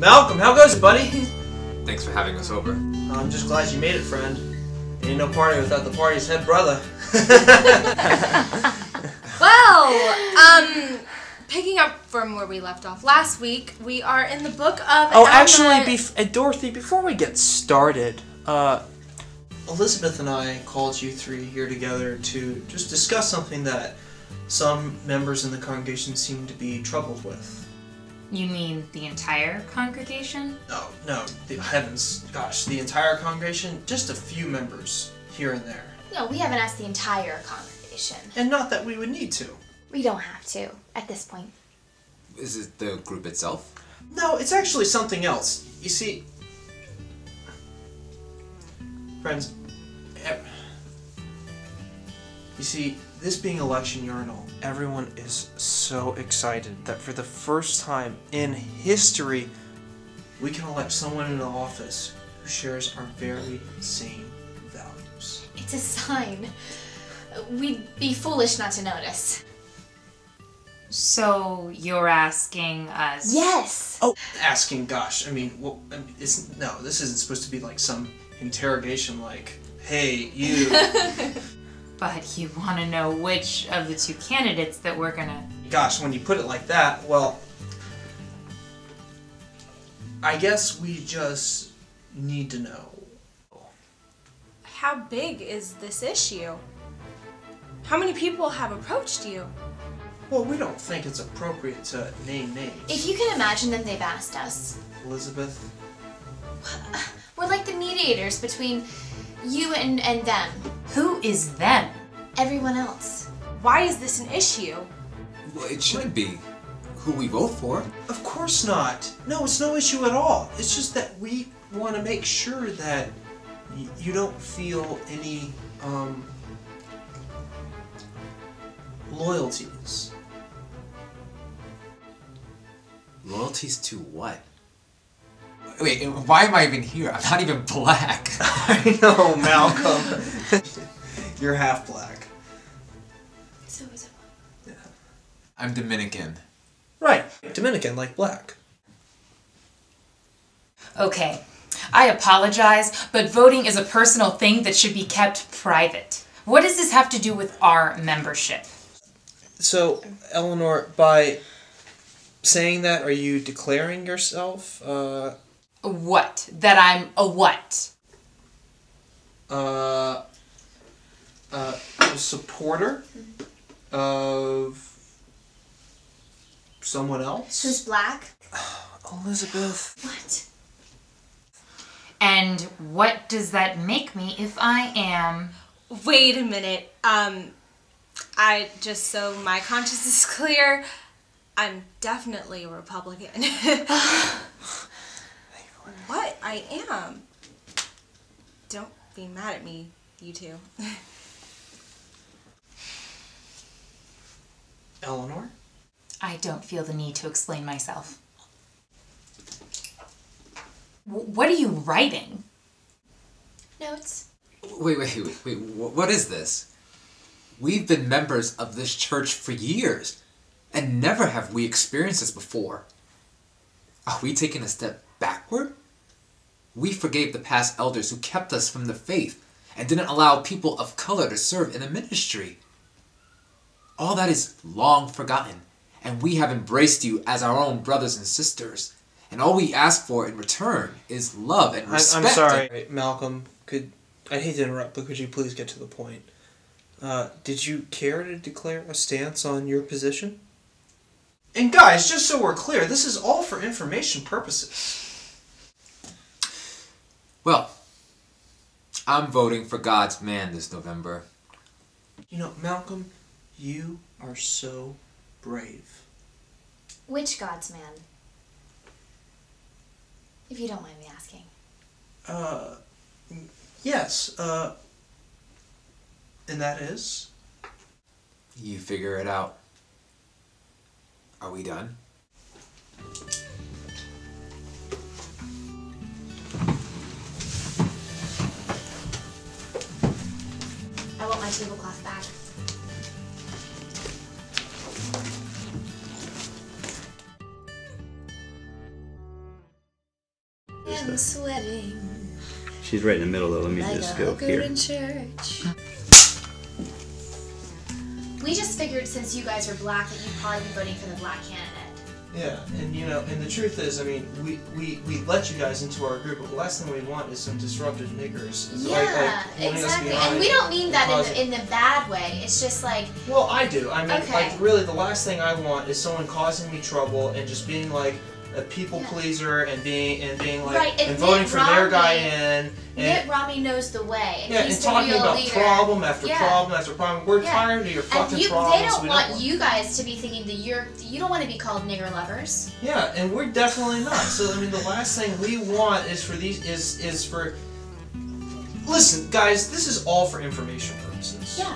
Malcolm, how goes it, buddy? Thanks for having us over. I'm just glad you made it, friend. Ain't no party without the party's head brother. Well, picking up from where we left off last week, we are in the book of actually, Dorothy, before we get started, Elizabeth and I called you three here together to just discuss something that some members in the congregation seem to be troubled with. You mean the entire congregation? No, heavens, gosh, the entire congregation? Just a few members here and there. No, we haven't asked the entire congregation. And not that we would need to. We don't have to, at this point. Is it the group itself? No, it's actually something else. You see, friends, this being election urinal, everyone is so excited that for the first time in history, we can elect someone into office who shares our very same values. It's a sign. We'd be foolish not to notice. So you're asking us? Yes! Oh, asking, gosh, this isn't supposed to be like some interrogation like, hey, you... But you want to know which of the two candidates that we're gonna... Gosh, when you put it like that, well... I guess we just need to know. How big is this issue? How many people have approached you? Well, we don't think it's appropriate to name names. If you can imagine them, they've asked us. Elizabeth? We're like the mediators between you and them. Who is them? Everyone else. Why is this an issue? Well, it shouldn't be. Who we vote for? Of course not. No, it's no issue at all. It's just that we want to make sure that you don't feel any, loyalties. Loyalties to what? Wait, why am I even here? I'm not even black. I know, Malcolm. You're half black. So is it. Yeah. I'm Dominican. Right. Dominican, like black. Okay, I apologize, but voting is a personal thing that should be kept private. What does this have to do with our membership? So, Eleanor, by saying that, are you declaring yourself, What? That I'm a what? a supporter of someone else? Who's black? Elizabeth. What? And what does that make me if I am... Wait a minute. Just so my conscience is clear, I'm definitely a Republican. What? I am. Don't be mad at me, you two. Eleanor? I don't feel the need to explain myself. What are you writing? Notes. Wait, what is this? We've been members of this church for years, and never have we experienced this before. Are we taking a step backward? We forgave the past elders who kept us from the faith, and didn't allow people of color to serve in the ministry. All that is long forgotten, and we have embraced you as our own brothers and sisters. And all we ask for in return is love and respect. I'm sorry, Malcolm. I hate to interrupt, but could you please get to the point? Did you care to declare a stance on your position? And guys, just so we're clear, this is all for information purposes. Well, I'm voting for God's man this November. You know, Malcolm, you are so brave. Which God's man? If you don't mind me asking. Yes, and that is? You figure it out. Are we done? I want my tablecloth back. stuff. sweating She's right in the middle though. Let me like just a go hooker here. in church. We just figured since you guys are black that you'd probably be voting for the black candidate. Yeah, and you know, and the truth is, I mean, we let you guys into our group, but the last thing we want is some disruptive niggers. Yeah, pulling us exactly. behind And we don't mean that causing- in the bad way. It's just like, Well, I do. I mean, Okay. like, really, the last thing I want is someone causing me trouble and just being like a people Yeah. pleaser and being like Right, and and voting Mitt for their guy Romney- and Mitt Romney knows the way, and yeah, he's and the talking real about leader. problem after Yeah. problem after problem. We're Yeah. tired of your fucking And you, problems. they don't We want you guys to be thinking that you don't want to be called nigger lovers. Yeah, and we're definitely not. So I mean, the last thing we want is for these is for. Listen, guys, this is all for information purposes. Yeah.